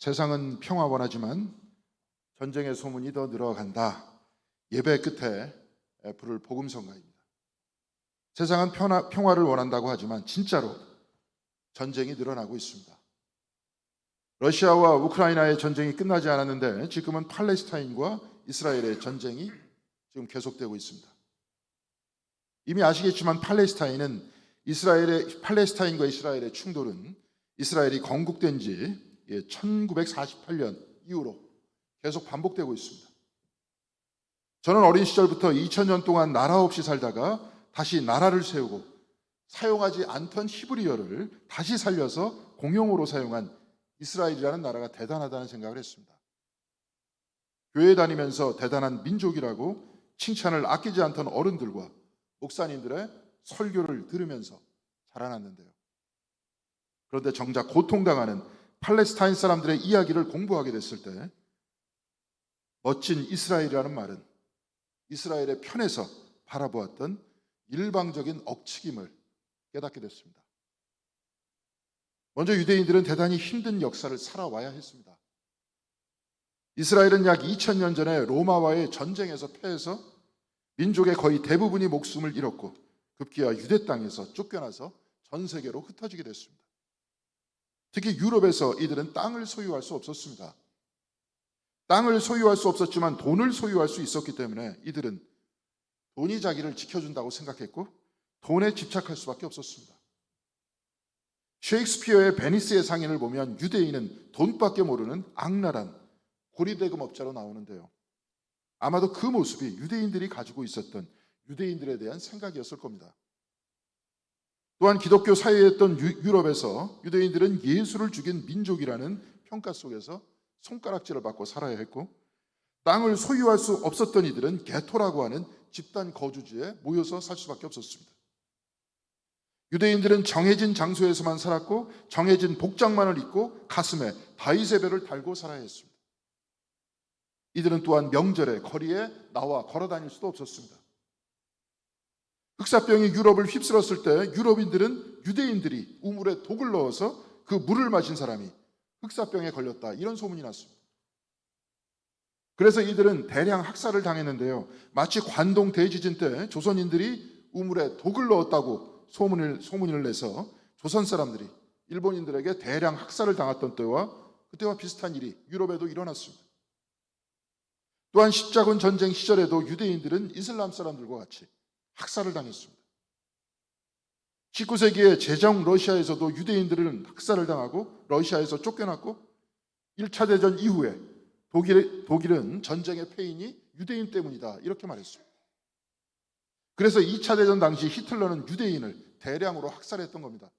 세상은 평화 원하지만 전쟁의 소문이 더 늘어간다. 예배 끝에 부를 복음성가입니다. 세상은 평화를 원한다고 하지만 진짜로 전쟁이 늘어나고 있습니다. 러시아와 우크라이나의 전쟁이 끝나지 않았는데 지금은 팔레스타인과 이스라엘의 전쟁이 지금 계속되고 있습니다. 이미 아시겠지만 팔레스타인과 이스라엘의 충돌은 이스라엘이 건국된 지 1948년 이후로 계속 반복되고 있습니다. 저는 어린 시절부터 2000년 동안 나라 없이 살다가 다시 나라를 세우고 사용하지 않던 히브리어를 다시 살려서 공용어로 사용한 이스라엘이라는 나라가 대단하다는 생각을 했습니다. 교회 다니면서 대단한 민족이라고 칭찬을 아끼지 않던 어른들과 목사님들의 설교를 들으면서 자라났는데요. 그런데 정작 고통당하는 팔레스타인 사람들의 이야기를 공부하게 됐을 때 멋진 이스라엘이라는 말은 이스라엘의 편에서 바라보았던 일방적인 억측임을 깨닫게 됐습니다. 먼저 유대인들은 대단히 힘든 역사를 살아와야 했습니다. 이스라엘은 약 2000년 전에 로마와의 전쟁에서 패해서 민족의 거의 대부분이 목숨을 잃었고 급기야 유대 땅에서 쫓겨나서 전 세계로 흩어지게 됐습니다. 특히 유럽에서 이들은 땅을 소유할 수 없었습니다. 땅을 소유할 수 없었지만 돈을 소유할 수 있었기 때문에 이들은 돈이 자기를 지켜준다고 생각했고 돈에 집착할 수밖에 없었습니다. 셰익스피어의 베니스의 상인을 보면 유대인은 돈밖에 모르는 악랄한 고리대금업자로 나오는데요. 아마도 그 모습이 유대인들이 가지고 있었던 유대인들에 대한 생각이었을 겁니다. 또한 기독교 사회였던 유럽에서 유대인들은 예수를 죽인 민족이라는 평가 속에서 손가락질을 받고 살아야 했고 땅을 소유할 수 없었던 이들은 게토라고 하는 집단 거주지에 모여서 살 수밖에 없었습니다. 유대인들은 정해진 장소에서만 살았고 정해진 복장만을 입고 가슴에 다윗의 별을 달고 살아야 했습니다. 이들은 또한 명절에 거리에 나와 걸어 다닐 수도 없었습니다. 흑사병이 유럽을 휩쓸었을 때 유대인들이 우물에 독을 넣어서 그 물을 마신 사람이 흑사병에 걸렸다 이런 소문이 났습니다. 그래서 이들은 대량 학살을 당했는데요. 마치 관동 대지진 때 조선인들이 우물에 독을 넣었다고 소문을 내서 조선 사람들이 일본인들에게 대량 학살을 당했던 그때와 비슷한 일이 유럽에도 일어났습니다. 또한 십자군 전쟁 시절에도 유대인들은 이슬람 사람들과 같이 학살을 당했습니다. 19세기에 제정 러시아에서도 유대인들은 학살을 당하고 러시아에서 쫓겨났고 1차 대전 이후에 독일은 전쟁의 패인이 유대인 때문이다 이렇게 말했습니다. 그래서 2차 대전 당시 히틀러는 유대인을 대량으로 학살했던 겁니다.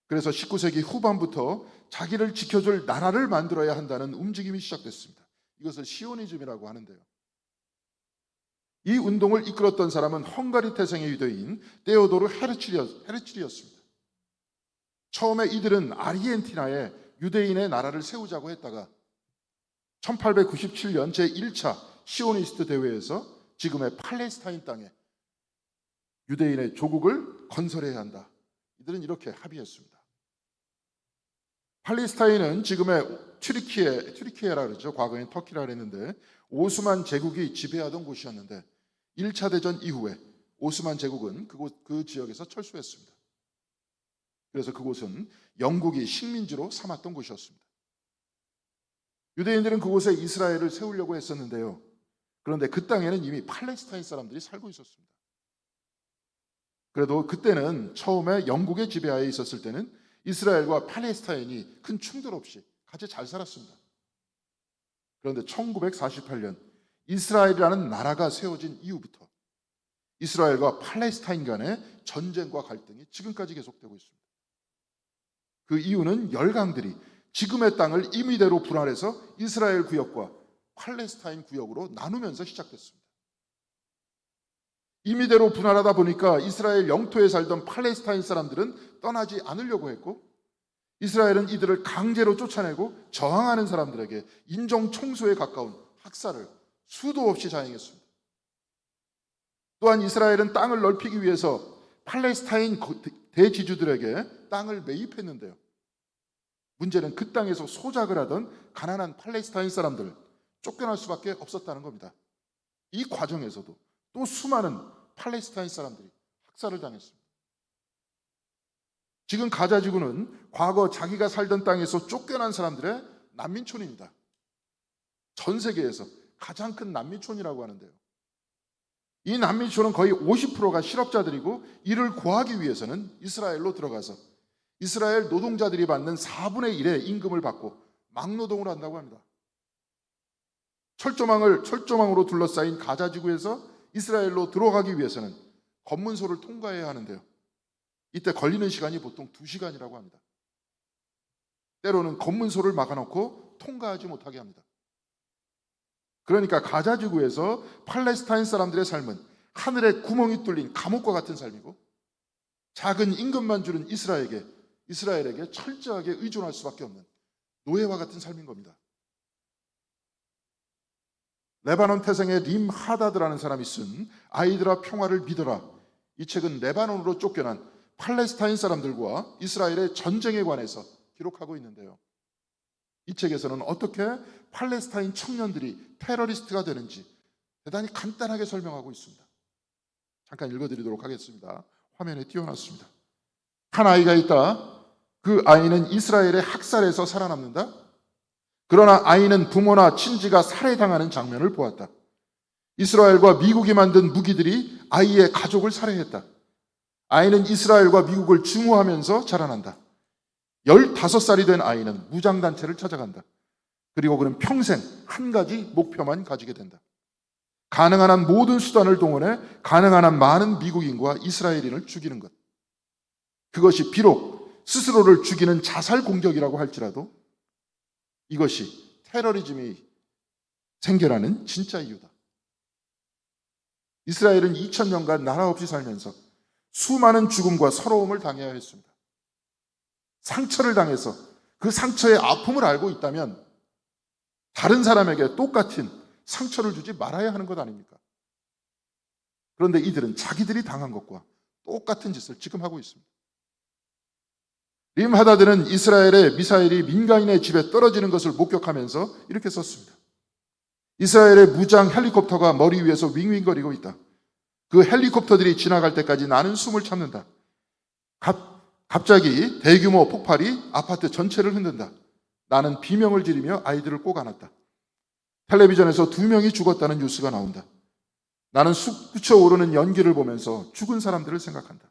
그래서 19세기 후반부터 자기를 지켜줄 나라를 만들어야 한다는 움직임이 시작됐습니다. 이것을 시오니즘이라고 하는데요. 이 운동을 이끌었던 사람은 헝가리 태생의 유대인 테오도르 헤르칠이었습니다. 처음에 이들은 아르헨티나에 유대인의 나라를 세우자고 했다가 1897년 제1차 시오니스트 대회에서 지금의 팔레스타인 땅에 유대인의 조국을 건설해야 한다. 이들은 이렇게 합의했습니다. 팔레스타인은 지금의 튀르키예라 그러죠. 과거엔 터키라 그랬는데 오스만 제국이 지배하던 곳이었는데 1차 대전 이후에 오스만 제국은 그 지역에서 철수했습니다. 그래서 그곳은 영국이 식민지로 삼았던 곳이었습니다. 유대인들은 그곳에 이스라엘을 세우려고 했었는데요. 그런데 그 땅에는 이미 팔레스타인 사람들이 살고 있었습니다. 그래도 그때는 처음에 영국의 지배하에 있었을 때는 이스라엘과 팔레스타인이 큰 충돌 없이 같이 잘 살았습니다. 그런데 1948년 이스라엘이라는 나라가 세워진 이후부터 이스라엘과 팔레스타인 간의 전쟁과 갈등이 지금까지 계속되고 있습니다. 그 이유는 열강들이 지금의 땅을 임의대로 분할해서 이스라엘 구역과 팔레스타인 구역으로 나누면서 시작됐습니다. 임의대로 분할하다 보니까 이스라엘 영토에 살던 팔레스타인 사람들은 떠나지 않으려고 했고 이스라엘은 이들을 강제로 쫓아내고 저항하는 사람들에게 인종 청소에 가까운 학살을 수도 없이 자행했습니다. 또한 이스라엘은 땅을 넓히기 위해서 팔레스타인 대지주들에게 땅을 매입했는데요. 문제는 그 땅에서 소작을 하던 가난한 팔레스타인 사람들 쫓겨날 수밖에 없었다는 겁니다. 이 과정에서도 또 수많은 팔레스타인 사람들이 학살을 당했습니다. 지금 가자 지구는 과거 자기가 살던 땅에서 쫓겨난 사람들의 난민촌입니다. 전 세계에서 가장 큰 난민촌이라고 하는데요. 이 난민촌은 거의 50%가 실업자들이고 이를 구하기 위해서는 이스라엘로 들어가서 이스라엘 노동자들이 받는 4분의 1의 임금을 받고 막노동을 한다고 합니다. 철조망으로 둘러싸인 가자 지구에서 이스라엘로 들어가기 위해서는 검문소를 통과해야 하는데요. 이때 걸리는 시간이 보통 2시간이라고 합니다. 때로는 검문소를 막아놓고 통과하지 못하게 합니다. 그러니까 가자 지구에서 팔레스타인 사람들의 삶은 하늘에 구멍이 뚫린 감옥과 같은 삶이고 작은 임금만 주는 이스라엘에게 철저하게 의존할 수밖에 없는 노예와 같은 삶인 겁니다. 레바논 태생의 림 하다드라는 사람이 쓴 아이들아 평화를 믿어라. 이 책은 레바논으로 쫓겨난 팔레스타인 사람들과 이스라엘의 전쟁에 관해서 기록하고 있는데요. 이 책에서는 어떻게 팔레스타인 청년들이 테러리스트가 되는지 대단히 간단하게 설명하고 있습니다. 잠깐 읽어드리도록 하겠습니다. 화면에 띄워놨습니다. 한 아이가 있다. 그 아이는 이스라엘의 학살에서 살아남는다. 그러나 아이는 부모나 친지가 살해당하는 장면을 보았다. 이스라엘과 미국이 만든 무기들이 아이의 가족을 살해했다. 아이는 이스라엘과 미국을 증오하면서 자라난다. 15살이 된 아이는 무장단체를 찾아간다. 그리고 그는 평생 한 가지 목표만 가지게 된다. 가능한 한 모든 수단을 동원해 가능한 한 많은 미국인과 이스라엘인을 죽이는 것. 그것이 비록 스스로를 죽이는 자살 공격이라고 할지라도 이것이 테러리즘이 생겨나는 진짜 이유다. 이스라엘은 2000년간 나라 없이 살면서 수많은 죽음과 서러움을 당해야 했습니다. 상처를 당해서 그 상처의 아픔을 알고 있다면 다른 사람에게 똑같은 상처를 주지 말아야 하는 것 아닙니까? 그런데 이들은 자기들이 당한 것과 똑같은 짓을 지금 하고 있습니다. 림 하다드는 이스라엘의 미사일이 민간인의 집에 떨어지는 것을 목격하면서 이렇게 썼습니다. 이스라엘의 무장 헬리콥터가 머리 위에서 윙윙거리고 있다. 그 헬리콥터들이 지나갈 때까지 나는 숨을 참는다. 갑자기 대규모 폭발이 아파트 전체를 흔든다. 나는 비명을 지르며 아이들을 꼭 안았다. 텔레비전에서 2명이 죽었다는 뉴스가 나온다. 나는 솟구쳐 오르는 연기를 보면서 죽은 사람들을 생각한다.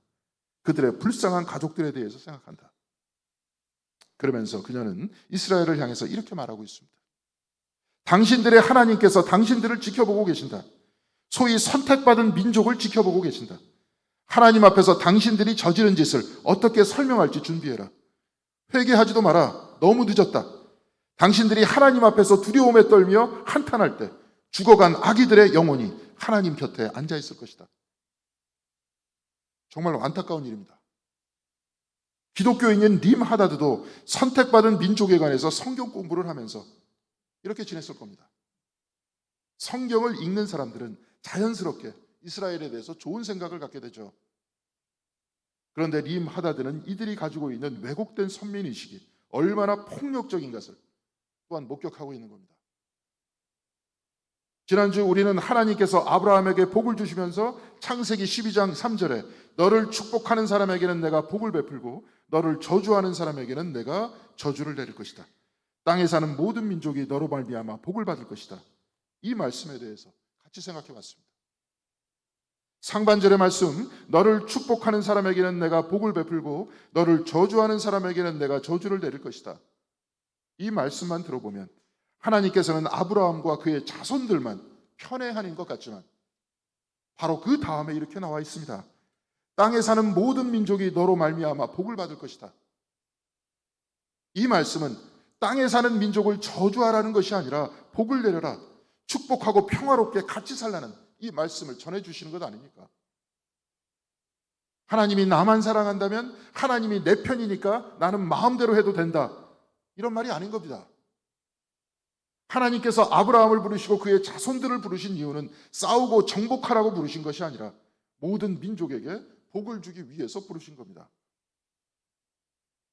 그들의 불쌍한 가족들에 대해서 생각한다. 그러면서 그녀는 이스라엘을 향해서 이렇게 말하고 있습니다. 당신들의 하나님께서 당신들을 지켜보고 계신다. 소위 선택받은 민족을 지켜보고 계신다. 하나님 앞에서 당신들이 저지른 짓을 어떻게 설명할지 준비해라. 회개하지도 마라. 너무 늦었다. 당신들이 하나님 앞에서 두려움에 떨며 한탄할 때 죽어간 아기들의 영혼이 하나님 곁에 앉아 있을 것이다. 정말로 안타까운 일입니다. 기독교인인 림 하다드도 선택받은 민족에 관해서 성경 공부를 하면서 이렇게 지냈을 겁니다. 성경을 읽는 사람들은 자연스럽게 이스라엘에 대해서 좋은 생각을 갖게 되죠. 그런데 림 하다드는 이들이 가지고 있는 왜곡된 선민의식이 얼마나 폭력적인 것을 또한 목격하고 있는 겁니다. 지난주 우리는 하나님께서 아브라함에게 복을 주시면서 창세기 12장 3절에 너를 축복하는 사람에게는 내가 복을 베풀고 너를 저주하는 사람에게는 내가 저주를 내릴 것이다. 땅에 사는 모든 민족이 너로 말미암아 복을 받을 것이다. 이 말씀에 대해서 같이 생각해 봤습니다. 상반절의 말씀, 너를 축복하는 사람에게는 내가 복을 베풀고 너를 저주하는 사람에게는 내가 저주를 내릴 것이다. 이 말씀만 들어보면 하나님께서는 아브라함과 그의 자손들만 편애하는 것 같지만 바로 그 다음에 이렇게 나와 있습니다. 땅에 사는 모든 민족이 너로 말미암아 복을 받을 것이다. 이 말씀은 땅에 사는 민족을 저주하라는 것이 아니라 복을 내려라, 축복하고 평화롭게 같이 살라는 이 말씀을 전해주시는 것 아닙니까? 하나님이 나만 사랑한다면 하나님이 내 편이니까 나는 마음대로 해도 된다, 이런 말이 아닌 겁니다. 하나님께서 아브라함을 부르시고 그의 자손들을 부르신 이유는 싸우고 정복하라고 부르신 것이 아니라 모든 민족에게 복을 주기 위해서 부르신 겁니다.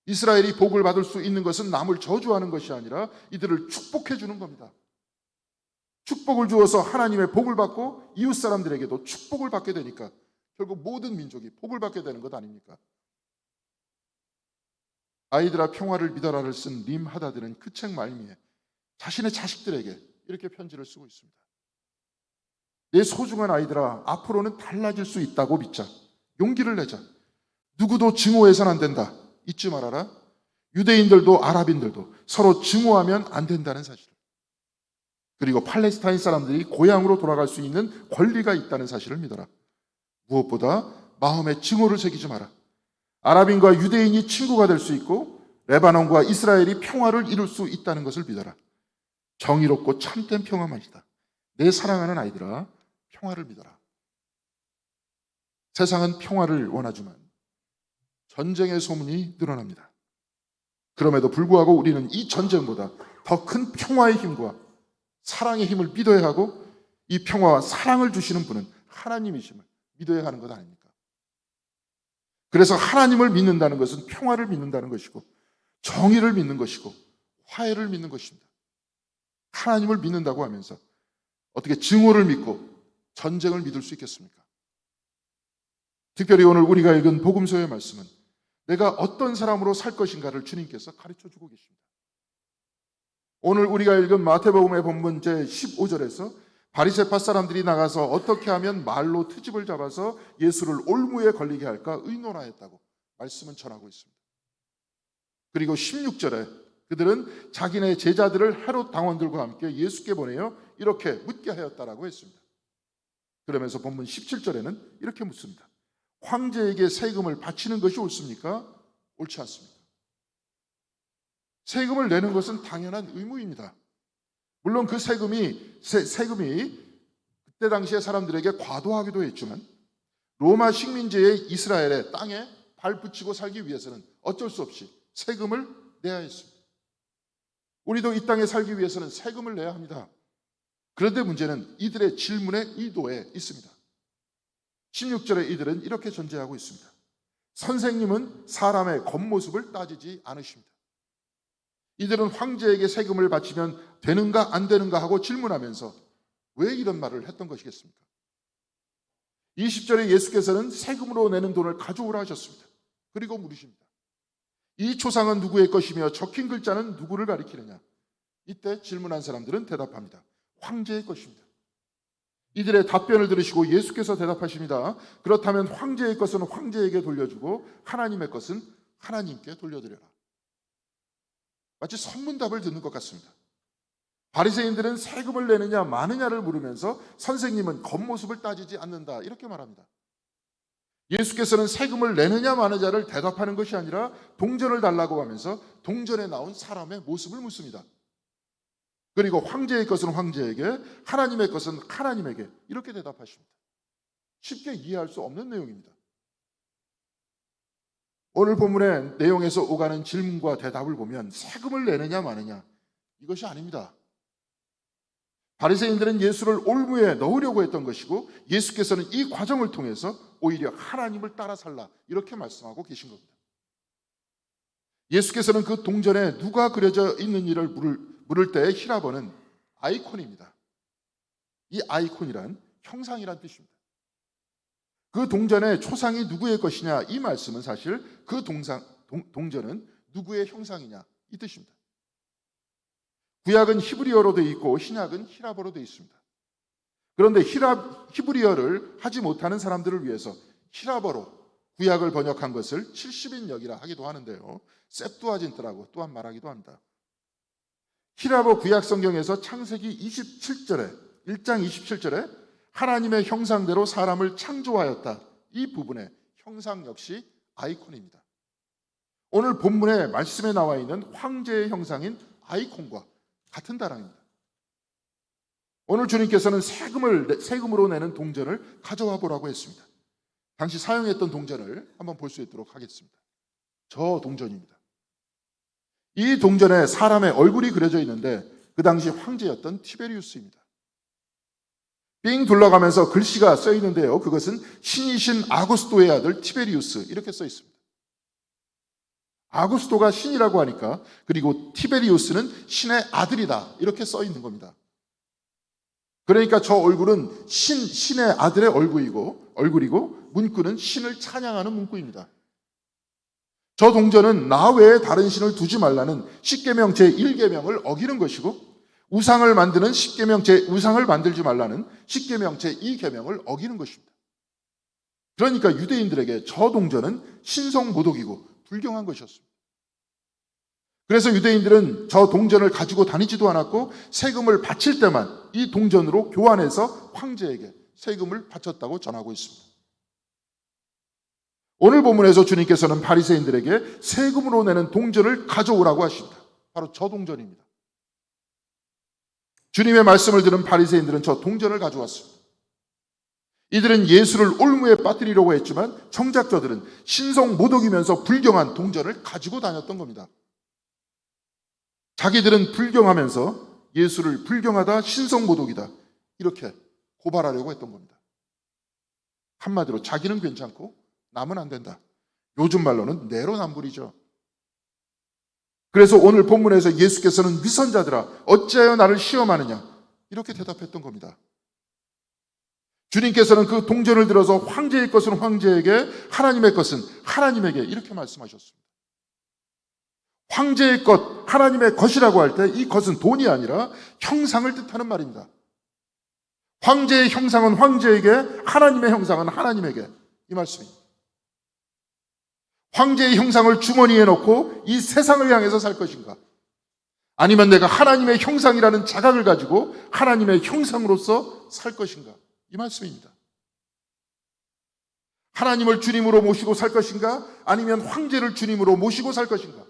이스라엘이 복을 받을 수 있는 것은 남을 저주하는 것이 아니라 이들을 축복해 주는 겁니다. 축복을 주어서 하나님의 복을 받고 이웃 사람들에게도 축복을 받게 되니까 결국 모든 민족이 복을 받게 되는 것 아닙니까? 아이들아 평화를 믿어라를 쓴 림 하다드는 그 책 말미에 자신의 자식들에게 이렇게 편지를 쓰고 있습니다. 내 소중한 아이들아, 앞으로는 달라질 수 있다고 믿자. 용기를 내자. 누구도 증오해서는 안 된다. 잊지 말아라. 유대인들도 아랍인들도 서로 증오하면 안 된다는 사실을. 그리고 팔레스타인 사람들이 고향으로 돌아갈 수 있는 권리가 있다는 사실을 믿어라. 무엇보다 마음에 증오를 새기지 마라. 아랍인과 유대인이 친구가 될 수 있고 레바논과 이스라엘이 평화를 이룰 수 있다는 것을 믿어라. 정의롭고 참된 평화만이다. 내 사랑하는 아이들아, 평화를 믿어라. 세상은 평화를 원하지만 전쟁의 소문이 늘어납니다. 그럼에도 불구하고 우리는 이 전쟁보다 더 큰 평화의 힘과 사랑의 힘을 믿어야 하고 이 평화와 사랑을 주시는 분은 하나님이심을 믿어야 하는 것 아닙니까? 그래서 하나님을 믿는다는 것은 평화를 믿는다는 것이고 정의를 믿는 것이고 화해를 믿는 것입니다. 하나님을 믿는다고 하면서 어떻게 증오를 믿고 전쟁을 믿을 수 있겠습니까? 특별히 오늘 우리가 읽은 복음서의 말씀은 내가 어떤 사람으로 살 것인가를 주님께서 가르쳐주고 계십니다. 오늘 우리가 읽은 마태복음의 본문 제15절에서 바리새파 사람들이 나가서 어떻게 하면 말로 트집을 잡아서 예수를 올무에 걸리게 할까 의논하였다고 말씀은 전하고 있습니다. 그리고 16절에 그들은 자기네 제자들을 헤롯 당원들과 함께 예수께 보내어 이렇게 묻게 하였다라고 했습니다. 그러면서 본문 17절에는 이렇게 묻습니다. 황제에게 세금을 바치는 것이 옳습니까? 옳지 않습니까? 세금을 내는 것은 당연한 의무입니다. 물론 그 세금이 그때 당시의 사람들에게 과도하기도 했지만 로마 식민지의 이스라엘의 땅에 발붙이고 살기 위해서는 어쩔 수 없이 세금을 내야 했습니다. 우리도 이 땅에 살기 위해서는 세금을 내야 합니다. 그런데 문제는 이들의 질문의 의도에 있습니다. 16절에 이들은 이렇게 전제하고 있습니다. 선생님은 사람의 겉모습을 따지지 않으십니다. 이들은 황제에게 세금을 바치면 되는가 안 되는가 하고 질문하면서 왜 이런 말을 했던 것이겠습니까? 20절에 예수께서는 세금으로 내는 돈을 가져오라 하셨습니다. 그리고 물으십니다. 이 초상은 누구의 것이며 적힌 글자는 누구를 가리키느냐? 이때 질문한 사람들은 대답합니다. 황제의 것입니다. 이들의 답변을 들으시고 예수께서 대답하십니다. 그렇다면 황제의 것은 황제에게 돌려주고 하나님의 것은 하나님께 돌려드려라. 마치 선문답을 듣는 것 같습니다. 바리새인들은 세금을 내느냐 마느냐를 물으면서 선생님은 겉모습을 따지지 않는다 이렇게 말합니다. 예수께서는 세금을 내느냐 마느냐를 대답하는 것이 아니라 동전을 달라고 하면서 동전에 나온 사람의 모습을 묻습니다. 그리고 황제의 것은 황제에게, 하나님의 것은 하나님에게 이렇게 대답하십니다. 쉽게 이해할 수 없는 내용입니다. 오늘 본문의 내용에서 오가는 질문과 대답을 보면 세금을 내느냐 마느냐 이것이 아닙니다. 바리새인들은 예수를 올무에 넣으려고 했던 것이고 예수께서는 이 과정을 통해서 오히려 하나님을 따라 살라 이렇게 말씀하고 계신 겁니다. 예수께서는 그 동전에 누가 그려져 있는지를 물을 때 히라버는 아이콘입니다. 이 아이콘이란 형상이란 뜻입니다. 그 동전의 초상이 누구의 것이냐 이 말씀은 사실 그 동전은 누구의 형상이냐 이 뜻입니다. 구약은 히브리어로 되어 있고 신약은 히라버로 되어 있습니다. 그런데 히브리어를 하지 못하는 사람들을 위해서 히라버로 구약을 번역한 것을 70인역이라 하기도 하는데요. 셉두아진트라고 또한 말하기도 합니다. 히라버 구약 성경에서 창세기 27절에 1장 27절에 하나님의 형상대로 사람을 창조하였다. 이 부분의 형상 역시 아이콘입니다. 오늘 본문의 말씀에 나와 있는 황제의 형상인 아이콘과 같은 다랑입니다. 오늘 주님께서는 세금으로 내는 동전을 가져와 보라고 했습니다. 당시 사용했던 동전을 한번 볼 수 있도록 하겠습니다. 저 동전입니다. 이 동전에 사람의 얼굴이 그려져 있는데 그 당시 황제였던 티베리우스입니다. 삥 둘러가면서 글씨가 써 있는데요. 그것은 신이신 아구스토의 아들 티베리우스 이렇게 써 있습니다. 아구스토가 신이라고 하니까, 그리고 티베리우스는 신의 아들이다 이렇게 써 있는 겁니다. 그러니까 저 얼굴은 신의 아들의 얼굴이고 문구는 신을 찬양하는 문구입니다. 저 동전은 나 외에 다른 신을 두지 말라는 십계명 제1계명을 어기는 것이고, 우상을 만드는 우상을 만들지 말라는 십계명 제2계명을 어기는 것입니다. 그러니까 유대인들에게 저 동전은 신성모독이고 불경한 것이었습니다. 그래서 유대인들은 저 동전을 가지고 다니지도 않았고, 세금을 바칠 때만 이 동전으로 교환해서 황제에게 세금을 바쳤다고 전하고 있습니다. 오늘 본문에서 주님께서는 바리새인들에게 세금으로 내는 동전을 가져오라고 하십니다. 바로 저 동전입니다. 주님의 말씀을 들은 바리새인들은 저 동전을 가져왔습니다. 이들은 예수를 올무에 빠뜨리려고 했지만 정작 저들은 신성모독이면서 불경한 동전을 가지고 다녔던 겁니다. 자기들은 불경하면서 예수를 불경하다, 신성모독이다 이렇게 고발하려고 했던 겁니다. 한마디로 자기는 괜찮고 남은 안 된다. 요즘 말로는 내로남불이죠. 그래서 오늘 본문에서 예수께서는 위선자들아 어찌하여 나를 시험하느냐 이렇게 대답했던 겁니다. 주님께서는 그 동전을 들어서 황제의 것은 황제에게, 하나님의 것은 하나님에게 이렇게 말씀하셨습니다. 황제의 것, 하나님의 것이라고 할 때 이 것은 돈이 아니라 형상을 뜻하는 말입니다. 황제의 형상은 황제에게, 하나님의 형상은 하나님에게, 이 말씀입니다. 황제의 형상을 주머니에 넣고 이 세상을 향해서 살 것인가? 아니면 내가 하나님의 형상이라는 자각을 가지고 하나님의 형상으로서 살 것인가? 이 말씀입니다. 하나님을 주님으로 모시고 살 것인가? 아니면 황제를 주님으로 모시고 살 것인가?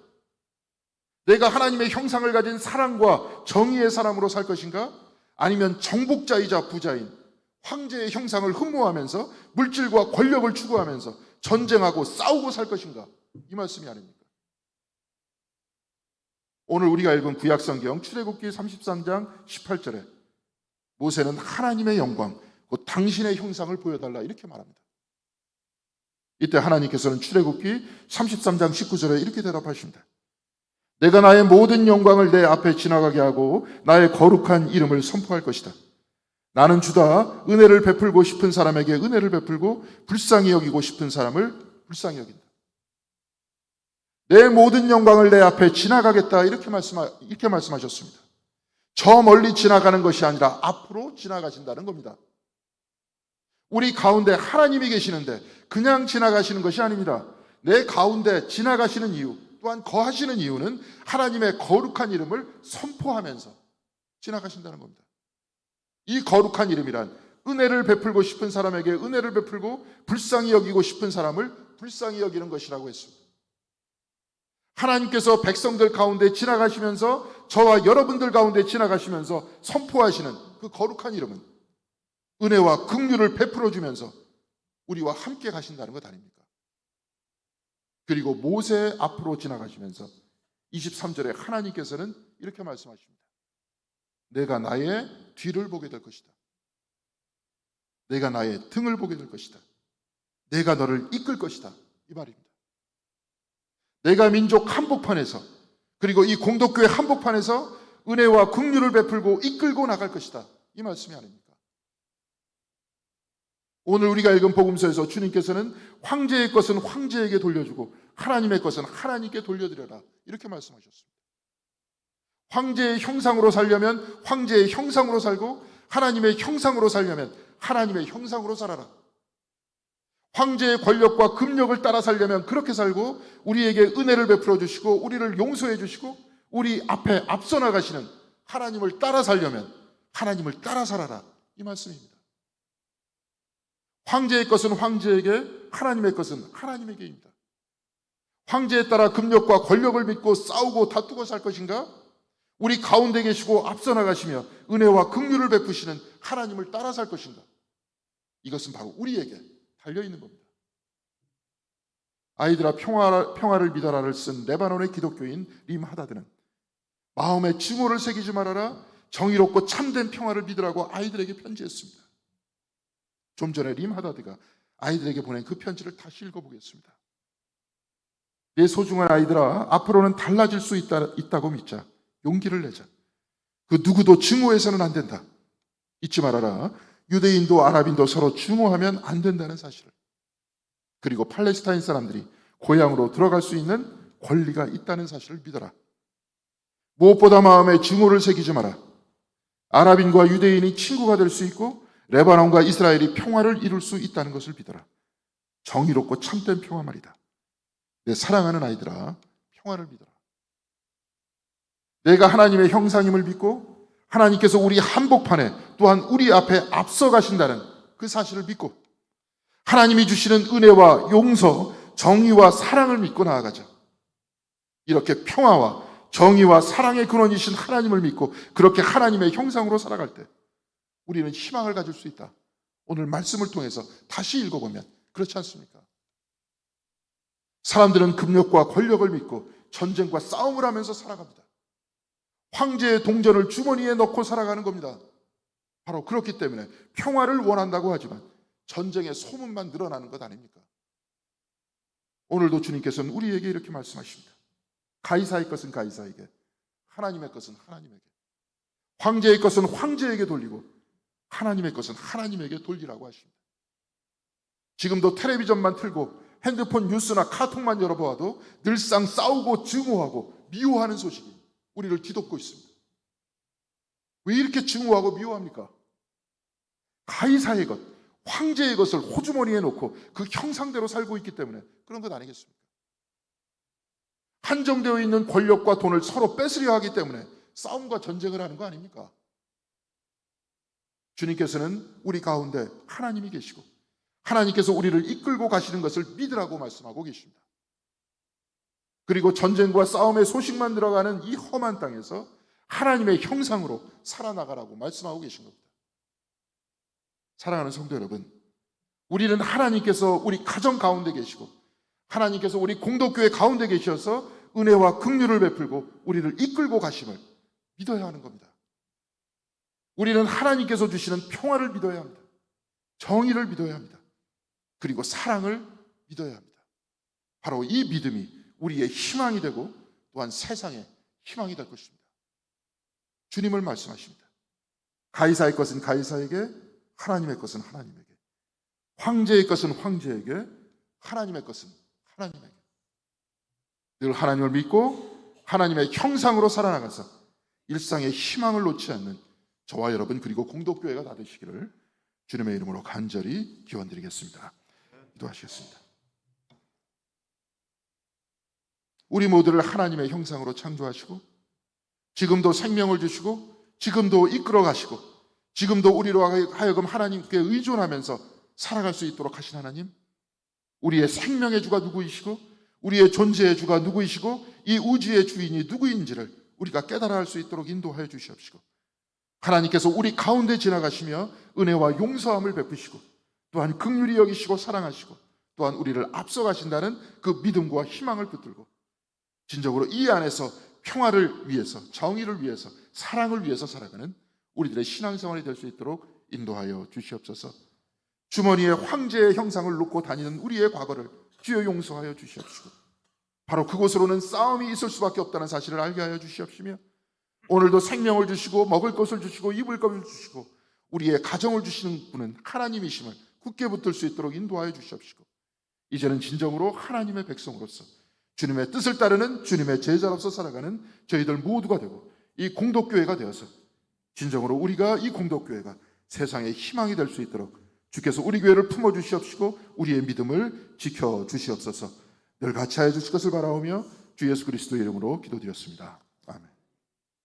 내가 하나님의 형상을 가진 사랑과 정의의 사람으로 살 것인가? 아니면 정복자이자 부자인 황제의 형상을 흠모하면서 물질과 권력을 추구하면서 전쟁하고 싸우고 살 것인가? 이 말씀이 아닙니까? 오늘 우리가 읽은 구약성경 출애굽기 33장 18절에 모세는 하나님의 영광, 곧 당신의 형상을 보여달라 이렇게 말합니다. 이때 하나님께서는 출애굽기 33장 19절에 이렇게 대답하십니다. 내가 나의 모든 영광을 내 앞에 지나가게 하고 나의 거룩한 이름을 선포할 것이다. 나는 주다. 은혜를 베풀고 싶은 사람에게 은혜를 베풀고 불쌍히 여기고 싶은 사람을 불쌍히 여긴다. 내 모든 영광을 내 앞에 지나가겠다 이렇게 말씀하셨습니다. 저 멀리 지나가는 것이 아니라 앞으로 지나가신다는 겁니다. 우리 가운데 하나님이 계시는데 그냥 지나가시는 것이 아닙니다. 내 가운데 지나가시는 이유, 또한 거하시는 이유는 하나님의 거룩한 이름을 선포하면서 지나가신다는 겁니다. 이 거룩한 이름이란 은혜를 베풀고 싶은 사람에게 은혜를 베풀고 불쌍히 여기고 싶은 사람을 불쌍히 여기는 것이라고 했습니다. 하나님께서 백성들 가운데 지나가시면서 저와 여러분들 가운데 지나가시면서 선포하시는 그 거룩한 이름은 은혜와 긍휼을 베풀어 주면서 우리와 함께 가신다는 것 아닙니까? 그리고 모세 앞으로 지나가시면서 23절에 하나님께서는 이렇게 말씀하십니다. 내가 나의 뒤를 보게 될 것이다. 내가 나의 등을 보게 될 것이다. 내가 너를 이끌 것이다. 이 말입니다. 내가 민족 한복판에서, 그리고 이 공덕교회 한복판에서 은혜와 긍휼을 베풀고 이끌고 나갈 것이다. 이 말씀이 아닙니까? 오늘 우리가 읽은 복음서에서 주님께서는 황제의 것은 황제에게 돌려주고 하나님의 것은 하나님께 돌려드려라 이렇게 말씀하셨습니다. 황제의 형상으로 살려면 황제의 형상으로 살고 하나님의 형상으로 살려면 하나님의 형상으로 살아라. 황제의 권력과 금력을 따라 살려면 그렇게 살고 우리에게 은혜를 베풀어 주시고 우리를 용서해 주시고 우리 앞에 앞서 나가시는 하나님을 따라 살려면 하나님을 따라 살아라 이 말씀입니다. 황제의 것은 황제에게, 하나님의 것은 하나님에게입니다. 황제에 따라 금력과 권력을 믿고 싸우고 다투고 살 것인가? 우리 가운데 계시고 앞서 나가시며 은혜와 긍휼을 베푸시는 하나님을 따라 살 것인가? 이것은 바로 우리에게 달려있는 겁니다. 아이들아 평화를 믿어라를 쓴 레바논의 기독교인 림 하다드는 마음에 증오를 새기지 말아라, 정의롭고 참된 평화를 믿으라고 아이들에게 편지했습니다. 좀 전에 림 하다드가 아이들에게 보낸 그 편지를 다시 읽어보겠습니다. 내 소중한 아이들아, 앞으로는 달라질 수 있다고 믿자. 용기를 내자. 그 누구도 증오해서는 안 된다. 잊지 말아라. 유대인도 아랍인도 서로 증오하면 안 된다는 사실을. 그리고 팔레스타인 사람들이 고향으로 들어갈 수 있는 권리가 있다는 사실을 믿어라. 무엇보다 마음에 증오를 새기지 마라. 아랍인과 유대인이 친구가 될 수 있고 레바논과 이스라엘이 평화를 이룰 수 있다는 것을 믿어라. 정의롭고 참된 평화 말이다. 내 사랑하는 아이들아, 평화를 믿어라. 내가 하나님의 형상임을 믿고 하나님께서 우리 한복판에 또한 우리 앞에 앞서가신다는 그 사실을 믿고 하나님이 주시는 은혜와 용서, 정의와 사랑을 믿고 나아가자. 이렇게 평화와 정의와 사랑의 근원이신 하나님을 믿고 그렇게 하나님의 형상으로 살아갈 때 우리는 희망을 가질 수 있다. 오늘 말씀을 통해서 다시 읽어보면 그렇지 않습니까? 사람들은 금욕과 권력을 믿고 전쟁과 싸움을 하면서 살아갑니다. 황제의 동전을 주머니에 넣고 살아가는 겁니다. 바로 그렇기 때문에 평화를 원한다고 하지만 전쟁의 소문만 늘어나는 것 아닙니까? 오늘도 주님께서는 우리에게 이렇게 말씀하십니다. 가이사의 것은 가이사에게, 하나님의 것은 하나님에게, 황제의 것은 황제에게 돌리고 하나님의 것은 하나님에게 돌리라고 하십니다. 지금도 텔레비전만 틀고 핸드폰 뉴스나 카톡만 열어보아도 늘상 싸우고 증오하고 미워하는 소식이 우리를 뒤덮고 있습니다. 왜 이렇게 증오하고 미워합니까? 가이사의 것, 황제의 것을 호주머니에 놓고 그 형상대로 살고 있기 때문에 그런 것 아니겠습니까? 한정되어 있는 권력과 돈을 서로 뺏으려 하기 때문에 싸움과 전쟁을 하는 거 아닙니까? 주님께서는 우리 가운데 하나님이 계시고 하나님께서 우리를 이끌고 가시는 것을 믿으라고 말씀하고 계십니다. 그리고 전쟁과 싸움의 소식만 들어가는 이 험한 땅에서 하나님의 형상으로 살아나가라고 말씀하고 계신 겁니다. 사랑하는 성도 여러분, 우리는 하나님께서 우리 가정 가운데 계시고 하나님께서 우리 공동교회 가운데 계셔서 은혜와 긍휼을 베풀고 우리를 이끌고 가심을 믿어야 하는 겁니다. 우리는 하나님께서 주시는 평화를 믿어야 합니다. 정의를 믿어야 합니다. 그리고 사랑을 믿어야 합니다. 바로 이 믿음이 우리의 희망이 되고 또한 세상의 희망이 될 것입니다. 주님을 말씀하십니다. 가이사의 것은 가이사에게, 하나님의 것은 하나님에게, 황제의 것은 황제에게, 하나님의 것은 하나님에게. 늘 하나님을 믿고 하나님의 형상으로 살아나가서 일상의 희망을 놓지 않는 저와 여러분 그리고 공동교회가 다 되시기를 주님의 이름으로 간절히 기원드리겠습니다. 기도하시겠습니다. 우리 모두를 하나님의 형상으로 창조하시고 지금도 생명을 주시고 지금도 이끌어 가시고 지금도 우리로 하여금 하나님께 의존하면서 살아갈 수 있도록 하신 하나님, 우리의 생명의 주가 누구이시고 우리의 존재의 주가 누구이시고 이 우주의 주인이 누구인지를 우리가 깨달아 할 수 있도록 인도하여 주시옵시고 하나님께서 우리 가운데 지나가시며 은혜와 용서함을 베푸시고 또한 긍휼히 여기시고 사랑하시고 또한 우리를 앞서가신다는 그 믿음과 희망을 붙들고 진정으로 이 안에서 평화를 위해서, 정의를 위해서, 사랑을 위해서 살아가는 우리들의 신앙생활이 될 수 있도록 인도하여 주시옵소서. 주머니에 황제의 형상을 놓고 다니는 우리의 과거를 주여 용서하여 주시옵시고 바로 그곳으로는 싸움이 있을 수밖에 없다는 사실을 알게 하여 주시옵시며 오늘도 생명을 주시고 먹을 것을 주시고 입을 것을 주시고 우리의 가정을 주시는 분은 하나님이심을 굳게 붙들 수 있도록 인도하여 주시옵시고 이제는 진정으로 하나님의 백성으로서 주님의 뜻을 따르는 주님의 제자로서 살아가는 저희들 모두가 되고 이 공동교회가 되어서 진정으로 우리가 이 공동교회가 세상의 희망이 될 수 있도록 주께서 우리 교회를 품어주시옵시고 우리의 믿음을 지켜주시옵소서. 늘 같이 하여 주실 것을 바라오며 주 예수 그리스도의 이름으로 기도드렸습니다.